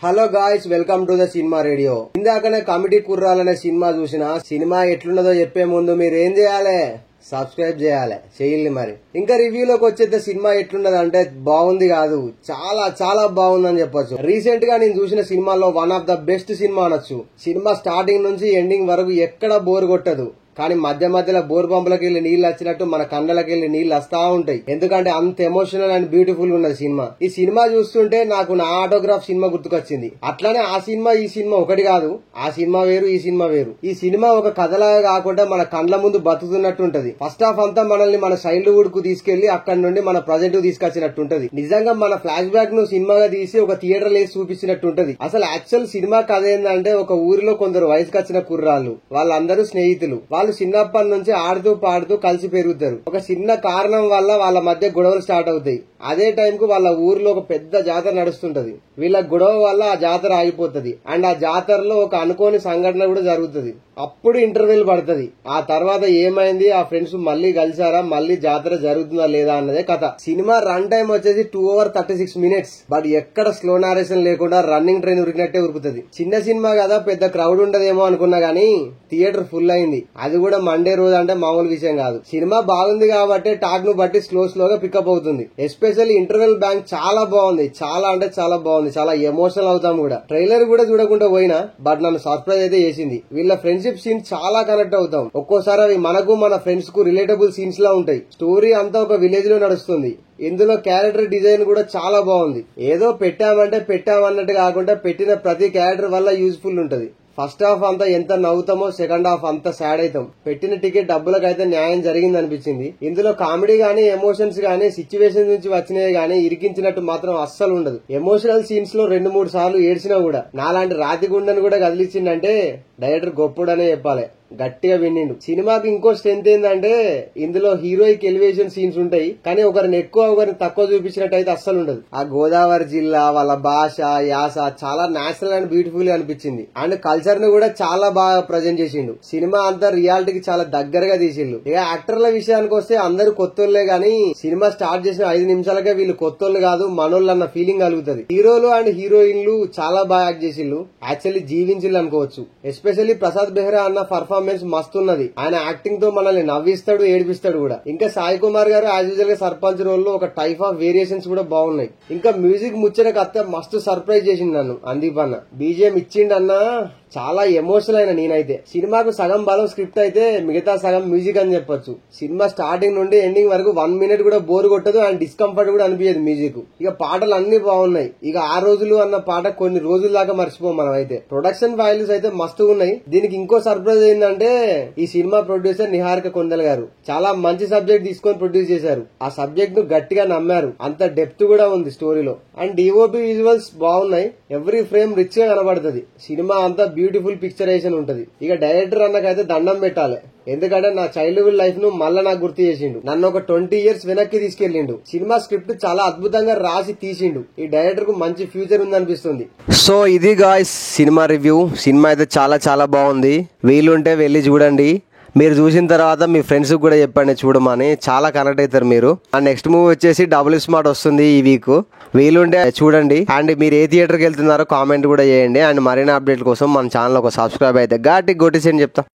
Hello guys, welcome to the cinema radio. ఇందాకనే committee కుర్రాలనే cinema చూసిన. Cinema ఎట్లున్నదో చెప్పే ముందు మీరు ఏం చేయాలి? సబ్స్క్రైబ్ చేయాలి. చేయాలి మరి. ఇంకా రివ్యూలోకి వచ్చేస్తే సినిమా ఎట్లున్నది అంటే బాగుంది కాదు, చాలా చాలా బాగుందని చెప్పొచ్చు. రీసెంట్ గా నేను చూసిన సినిమాలో one of the best cinema అనొచ్చు. సినిమా స్టార్టింగ్ నుంచి ఎండింగ్ వరకు ఎక్కడ బోర్ కొట్టదు. కానీ మధ్య మధ్యలో బోర్ పంపులకి వెళ్ళి నీళ్లు వచ్చినట్టు మన కళ్ళకి వెళ్ళి నీళ్లు వస్తా ఉంటాయి. ఎందుకంటే అంత ఎమోషనల్ అండ్ బ్యూటిఫుల్ ఉన్నది సినిమా. ఈ సినిమా చూస్తుంటే నాకు నా ఆటోగ్రాఫ్ సినిమా గుర్తుకొచ్చింది. అట్లానే ఆ సినిమా ఈ సినిమా ఒకటి కాదు. ఆ సినిమా వేరు, ఈ సినిమా వేరు. ఈ సినిమా ఒక కథలాగా కాకుండా మన కళ్ళ ముందు బతుకుతున్నట్టు ఉంటది. ఫస్ట్ హాఫ్ అంతా మనల్ని మన చైల్డ్హుడ్ కు తీసుకెళ్లి అక్కడి నుండి మన ప్రజెంట్ కు తీసుకొచ్చినట్టు ఉంటది. నిజంగా మన ఫ్లాష్ బ్యాక్ ను సినిమాగా తీసి ఒక థియేటర్ వేసి చూపించినట్టు ఉంటది. అసలు యాక్చువల్ సినిమా కథ ఏంటంటే, ఒక ఊరిలో కొందరు వయసుకు వచ్చిన కుర్రాళ్ళు, వాళ్ళందరూ స్నేహితులు. వాళ్ళు చిన్నప్పటి నుంచి ఆడుతూ పాడుతూ కలిసి పెరుగుతారు. ఒక చిన్న కారణం వల్ల వాళ్ళ మధ్య గొడవలు స్టార్ట్ అవుతాయి. అదే టైం కు వాళ్ళ ఊర్లో ఒక పెద్ద జాతర నడుస్తుంటది. వీళ్ళ గొడవ వల్ల ఆ జాతర ఆగిపోతుంది. అండ్ ఆ జాతరలో ఒక అనుకోని సంఘటన కూడా జరుగుతుంది. అప్పుడు ఇంటర్వెల్ పడుతుంది. ఆ తర్వాత ఏమైంది, ఆ ఫ్రెండ్స్ మళ్ళీ కలిసారా, మళ్ళీ జాతర జరుగుతుందా లేదా అన్నదే కథ. సినిమా రన్ టైం వచ్చేసి 2 hours 36 minutes. బట్ ఎక్కడ స్లో నారేషన్ లేకుండా రన్నింగ్ ట్రైన్ ఉరికినట్టే ఉరుకుతుంది. చిన్న సినిమా కదా, పెద్ద క్రౌడ్ ఉండదేమో అనుకున్నా గానీ థియేటర్ ఫుల్ అయింది. అది కూడా మండే రోజు అంటే మామూలు విషయం కాదు. సినిమా బాగుంది కాబట్టి టాక్ ను బట్టి స్లోగా పికప్ అవుతుంది. ఎస్పెషల్లీ ఇంటర్వెల్ బ్యాంక్ చాలా బాగుంది. చాలా అంటే చాలా బాగుంది. చాలా ఎమోషనల్ అవుతాం కూడా. ట్రైలర్ కూడా చూడకుండా పోయినా, బట్ నన్ను సర్ప్రైజ్ అయితే చేసింది. వీళ్ళ ఫ్రెండ్షిప్ సీన్స్ చాలా కనెక్ట్ అవుతాం. ఒక్కోసారి అవి మనకు మన ఫ్రెండ్స్ కు రిలేటబుల్ సీన్స్ లా ఉంటాయి. స్టోరీ అంతా ఒక విలేజ్ లో నడుస్తుంది. ఇందులో క్యారెక్టర్ డిజైన్ కూడా చాలా బాగుంది. ఏదో పెట్టామన్నట్టు కాకుండా పెట్టిన ప్రతి క్యారెక్టర్ వల్ల యూజ్ఫుల్ ఉంటది. ఫస్ట్ హాఫ్ అంతా ఎంత నవ్వుతామో, సెకండ్ హాఫ్ అంతా సాడ్ అవుతాం. పెట్టిన టికెట్ డబ్బులకైతే న్యాయం జరిగింది అనిపించింది. ఇందులో కామెడీ గానీ, ఎమోషన్స్ గానీ, సిచ్యువేషన్ నుంచి వచ్చినవి గానీ ఇరికించినట్టు మాత్రం అస్సలు ఉండదు. ఎమోషనల్ సీన్స్ లో 2-3 సార్లు ఏడ్చినా కూడా నాలాంటి రాతి గుండెను కూడా కదిలిచ్చిందంటే డైరెక్టర్ గొప్పడనే చెప్పాలి. గట్టిగా విన్నిండు. సినిమాకి ఇంకో స్ట్రెంత్ ఏంటంటే, ఇందులో హీరోయిక్ ఎలివేషన్ సీన్స్ ఉంటాయి. కానీ ఒకరిని ఎక్కువ ఒకరిని తక్కువ చూపించినట్టు అయితే అస్సలు ఉండదు. ఆ గోదావరి జిల్లా, వాళ్ళ భాష, యాస చాలా నేచురల్ అండ్ బ్యూటిఫుల్ గా అనిపించింది. అండ్ కల్చర్ ను కూడా చాలా బాగా ప్రజెంట్ చేసిండు. సినిమా అంతా రియాలిటీకి చాలా దగ్గరగా తీసిండు. ఇక యాక్టర్ల విషయానికి వస్తే అందరూ కొత్తోళ్లే గానీ, సినిమా స్టార్ట్ చేసిన 5 నిమిషాలకే వీళ్ళు కొత్తోళ్ళు కాదు, మనోళ్ళు అన్న ఫీలింగ్ కలుగుతుంది. హీరోలు అండ్ హీరోయిన్లు చాలా బాగా యాక్ట్ చేసిండు. యాక్చువల్లీ జీవించిల్లు అనుకోవచ్చు. ఎస్పెషల్లీ ప్రసాద్ బెహ్రా అన్న పర్ఫార్మెన్స్ మస్తున్నది. ఆయన యాక్టింగ్ తో మనల్ని నవ్విస్తాడు, ఏడిపిస్తాడు కూడా. ఇంకా సాయి కుమార్ గారు యాజ్ యూజువల్ గా సర్పంచ్ రోల్ లో ఒక టైప్ ఆఫ్ వేరియేషన్స్ కూడా బాగున్నాయి. ఇంకా మ్యూజిక్ ముచ్చటకు అత్త మస్తు సర్ప్రైజ్ చేసింది నన్ను. అందీప్ అన్న బీజిఎం ఇచ్చిండన్నా, చాలా ఎమోషనల్ అయిన నేనైతే. సినిమాకు సగం బలం స్క్రిప్ట్ అయితే, మిగతా సగం మ్యూజిక్ అని చెప్పొచ్చు. సినిమా స్టార్టింగ్ నుండి ఎండింగ్ వరకు 1 minute కూడా బోర్ కొట్టదు అండ్ డిస్కంఫర్ట్ కూడా అనిపించదు మ్యూజిక్. ఇక పాటలు అన్ని బాగున్నాయి. ఇక ఆ రోజులు అన్న పాట కొన్ని రోజుల దాకా మర్చిపోం మనం అయితే. ప్రొడక్షన్ వాల్యూస్ అయితే మస్తు ఉన్నాయి. దీనికి ఇంకో సర్ప్రైజ్ ఏంటంటే, ఈ సినిమా ప్రొడ్యూసర్ నిహారిక కొండల్ గారు చాలా మంచి సబ్జెక్ట్ తీసుకొని ప్రొడ్యూస్ చేశారు. ఆ సబ్జెక్ట్ ను గట్టిగా నమ్మారు. అంత డెప్త్ కూడా ఉంది స్టోరీలో. అండ్ డిఓపి విజువల్స్ బాగున్నాయి. ఎవ్రీ ఫ్రేమ్ రిచ్ గా కనబడుతుంది. సినిమా అంతా బ్యూటిఫుల్ పిక్చరైజేషన్ ఉంటది. ఇక డైరెక్టర్ అన్నకైతే దండం పెట్టాలి. ఎందుకంటే నా చైల్డ్హుడ్ లైఫ్ ను మళ్ళా నాకు గుర్తు చేసిండు. నన్ను ఒక 20 years వెనక్కి తీసుకెళ్లిండు. సినిమా స్క్రిప్ట్ చాలా అద్భుతంగా రాసి తీసిండు. ఈ డైరెక్టర్ కు మంచి ఫ్యూచర్ ఉందనిపిస్తుంది. సో ఇది గాయ్స్ సినిమా రివ్యూ. సినిమా అయితే చాలా చాలా బాగుంది. వీలుంటే వెళ్ళి చూడండి. మీరు చూసిన తర్వాత మీ ఫ్రెండ్స్ కూడా చెప్పండి చూడమని. చాలా కనెక్ట్ అవుతారు మీరు. ఆ నెక్స్ట్ మూవీ వచ్చేసి డబుల్ స్మార్ట్ వస్తుంది ఈ వీక్. వీలుంటే చూడండి. అండ్ మీరు ఏ థియేటర్కి వెళ్తున్నారో కామెంట్ కూడా చేయండి. అండ్ మరిన్ని అప్డేట్ కోసం మన ఛానల్ ఒక సబ్స్క్రైబ్ అయితే గట్టి కొట్టేసి చెప్తా.